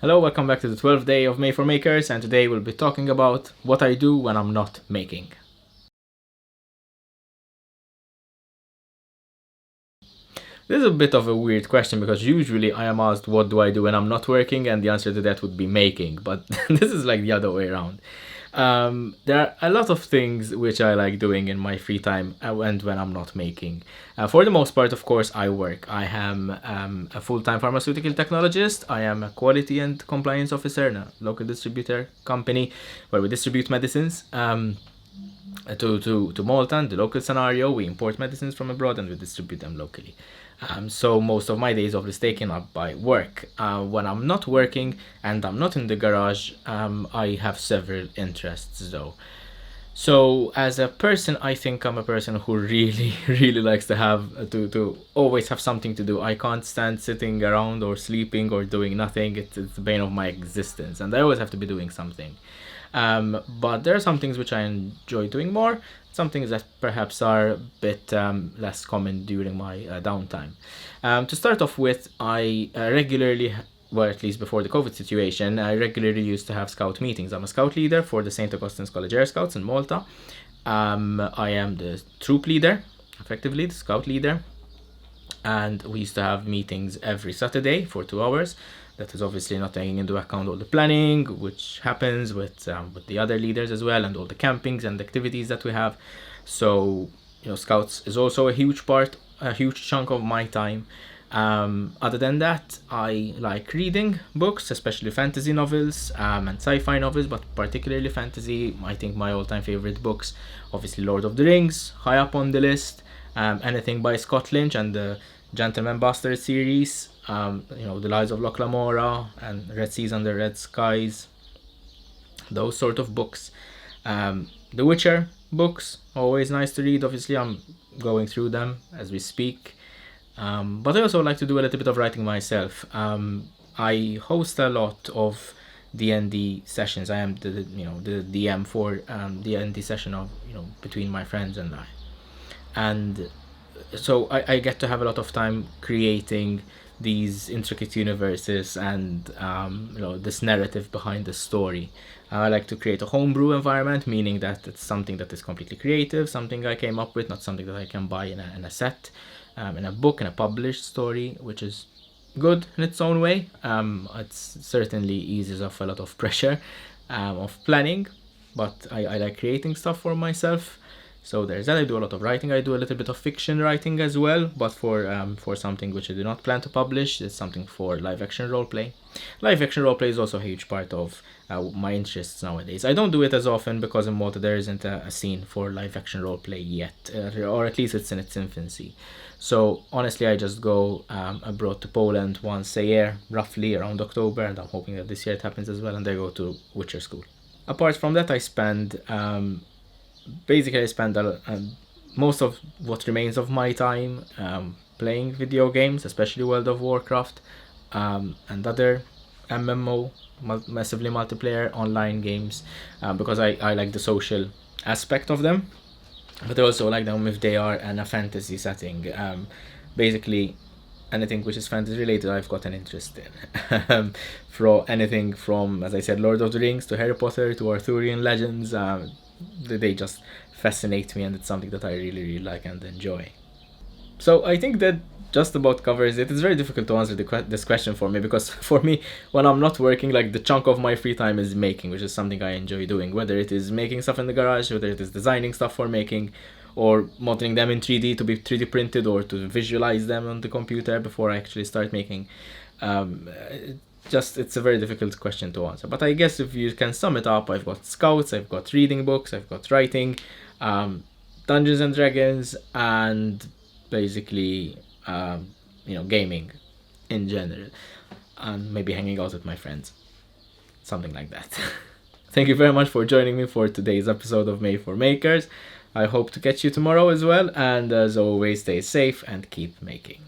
Hello, welcome back to the 12th day of May for Makers, and today we'll be talking about what I do when I'm not making. This is a bit of a weird question because usually I am asked what do I do when I'm not working, and the answer to that would be making, but this is like the other way around. There are a lot of things which I like doing in my free time and when I'm not making. For the most part, of course, I work. I am a full-time pharmaceutical technologist. I am a quality and compliance officer in a local distributor company where we distribute medicines. To Malta, and the local scenario, we import medicines from abroad and we distribute them locally. So most of my days is taken up by work. When I'm not working and I'm not in the garage, I have several interests though. So as a person, I think I'm a person who really, really likes to have to always have something to do. I can't stand sitting around or sleeping or doing nothing. It's the bane of my existence, and I always have to be doing something. But there are some things which I enjoy doing more, some things that perhaps are a bit less common during my downtime. To start off with, I regularly, well, at least before the COVID situation, I regularly used to have scout meetings. I'm a scout leader for the St. Augustine's College Air Scouts in Malta. I am the troop leader, effectively, the scout leader. And we used to have meetings every Saturday for 2 hours. That is obviously not taking into account all the planning, which happens with the other leaders as well, and all the campings and activities that we have. So, Scouts is also a huge part, a huge chunk of my time. Other than that, I like reading books, especially fantasy novels and sci-fi novels, but particularly fantasy. I think my all-time favorite books, obviously Lord of the Rings, high up on the list. Anything by Scott Lynch and the Gentleman Bastard series, The Lies of Loch Lamora and Red Seas Under Red Skies, those sort of books. The Witcher books, always nice to read. Obviously, I'm going through them as we speak. But I also like to do a little bit of writing myself. I host a lot of D&D sessions. I am the DM for D&D session of between my friends and I. And so I get to have a lot of time creating these intricate universes and this narrative behind the story. I like to create a homebrew environment, meaning that it's something that is completely creative, something I came up with, not something that I can buy in a set, in a book, in a published story, which is good in its own way. It certainly eases off a lot of pressure of planning, but I like creating stuff for myself. So there's that. I do a lot of writing. I do a little bit of fiction writing as well, but for something which I do not plan to publish. It's something for live action roleplay. Live action roleplay is also a huge part of my interests nowadays. I don't do it as often because in Malta there isn't a scene for live action roleplay yet, or at least it's in its infancy. So honestly, I just go abroad to Poland once a year, roughly around October, and I'm hoping that this year it happens as well, and I go to Witcher school. Apart from that, I spend most of what remains of my time playing video games, especially World of Warcraft and other MMO, massively multiplayer online games, because I like the social aspect of them, but I also like them if they are in a fantasy setting. Basically, anything which is fantasy related, I've got an interest in. For anything from, as I said, Lord of the Rings to Harry Potter to Arthurian legends, they just fascinate me, and it's something that I really, really like and enjoy. So I think that just about covers it. It's very difficult to answer this question for me, because for me, when I'm not working, like the chunk of my free time is making, which is something I enjoy doing, whether it is making stuff in the garage, whether it is designing stuff for making, or modeling them in 3D to be 3D printed, or to visualize them on the computer before I actually start making. It's a very difficult question to answer, but I guess if you can sum it up, I've got scouts, I've got reading books, I've got writing, Dungeons and Dragons, and basically gaming in general, and maybe hanging out with my friends, something like that. Thank you very much for joining me for today's episode of May for Makers. I hope to catch you tomorrow as well, and as always, stay safe and keep making.